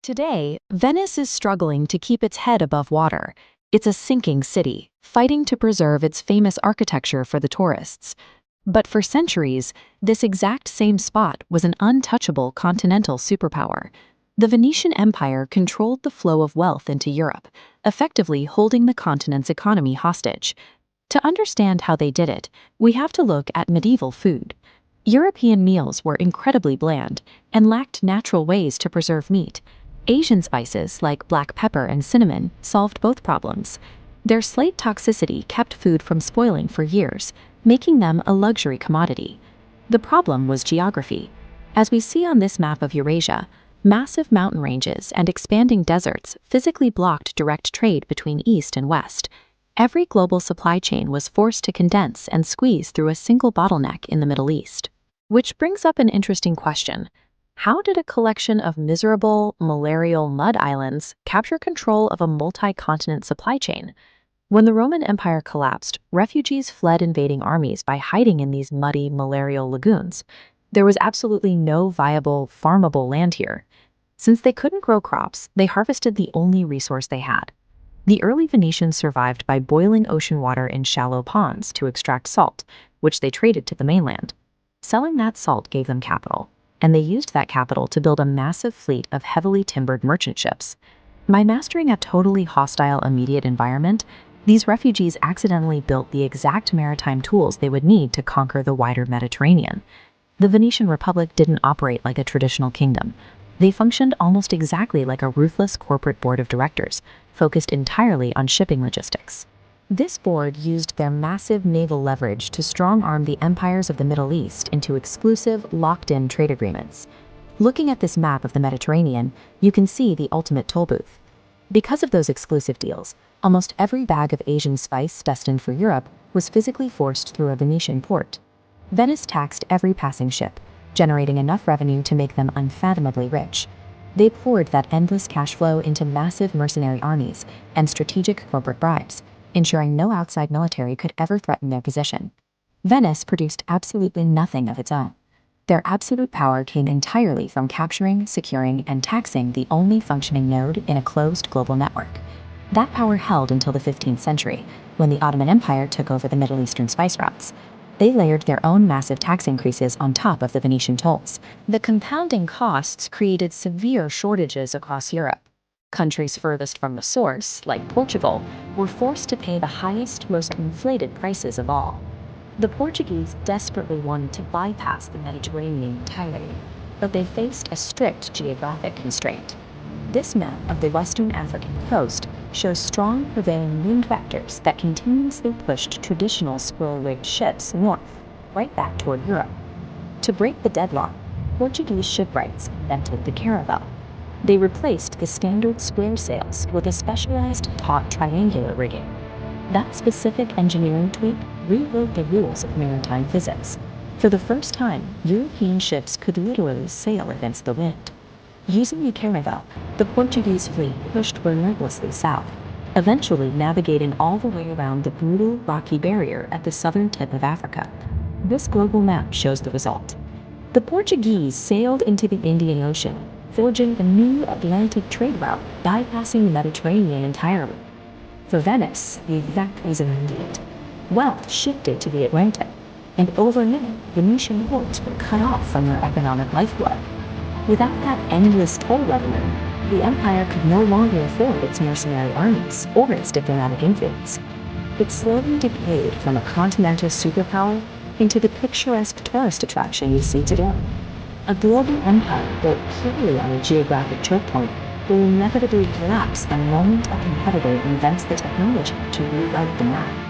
Today, Venice is struggling to keep its head above water. It's a sinking city, fighting to preserve its famous architecture for the tourists. But for centuries, this exact same spot was an untouchable continental superpower. The Venetian Empire controlled the flow of wealth into Europe, effectively holding the continent's economy hostage. To understand how they did it, we have to look at medieval food. European meals were incredibly bland and lacked natural ways to preserve meat. Asian spices like black pepper and cinnamon solved both problems. Their slight toxicity kept food from spoiling for years, making them a luxury commodity. The problem was geography. As we see on this map of Eurasia, massive mountain ranges and expanding deserts physically blocked direct trade between East and West. Every global supply chain was forced to condense and squeeze through a single bottleneck in the Middle East. Which brings up an interesting question. How did a collection of miserable, malarial mud islands capture control of a multi-continent supply chain? When the Roman Empire collapsed, refugees fled invading armies by hiding in these muddy, malarial lagoons. There was absolutely no viable, farmable land here. Since they couldn't grow crops, they harvested the only resource they had. The early Venetians survived by boiling ocean water in shallow ponds to extract salt, which they traded to the mainland. Selling that salt gave them capital, and they used that capital to build a massive fleet of heavily timbered merchant ships. By mastering a totally hostile immediate environment, these refugees accidentally built the exact maritime tools they would need to conquer the wider Mediterranean. The Venetian Republic didn't operate like a traditional kingdom. They functioned almost exactly like a ruthless corporate board of directors, focused entirely on shipping logistics. This board used their massive naval leverage to strong-arm the empires of the Middle East into exclusive, locked-in trade agreements. Looking at this map of the Mediterranean, you can see the ultimate toll booth. Because of those exclusive deals, almost every bag of Asian spice destined for Europe was physically forced through a Venetian port. Venice taxed every passing ship, generating enough revenue to make them unfathomably rich. They poured that endless cash flow into massive mercenary armies and strategic corporate bribes, ensuring no outside military could ever threaten their position. Venice produced absolutely nothing of its own. Their absolute power came entirely from capturing, securing, and taxing the only functioning node in a closed global network. That power held until the 15th century, when the Ottoman Empire took over the Middle Eastern spice routes. They layered their own massive tax increases on top of the Venetian tolls. The compounding costs created severe shortages across Europe. Countries furthest from the source, like Portugal, were forced to pay the highest, most inflated prices of all. The Portuguese desperately wanted to bypass the Mediterranean entirely, but they faced a strict geographic constraint. This map of the western African coast shows strong prevailing wind vectors that continuously pushed traditional squirrel-rigged ships north, right back toward Europe. To break the deadlock, Portuguese shipwrights invented the caravel. They replaced the standard square sails with a specialized taut triangular rigging. That specific engineering tweak rewrote the rules of maritime physics. For the first time, European ships could literally sail against the wind. Using the caravel, the Portuguese fleet pushed relentlessly south, eventually navigating all the way around the brutal rocky barrier at the southern tip of Africa. This global map shows the result. The Portuguese sailed into the Indian Ocean, forging a new Atlantic trade route, bypassing the Mediterranean entirely. For Venice, the exact was immediate. Wealth shifted to the Atlantic, and overnight, Venetian ports were cut off from their economic lifeblood. Without that endless toll revenue, the empire could no longer afford its mercenary armies or its diplomatic influence. It slowly decayed from a continental superpower into the picturesque tourist attraction you see today. A global empire built purely on a geographic choke point will inevitably collapse the moment a competitor invents the technology to rewrite the map.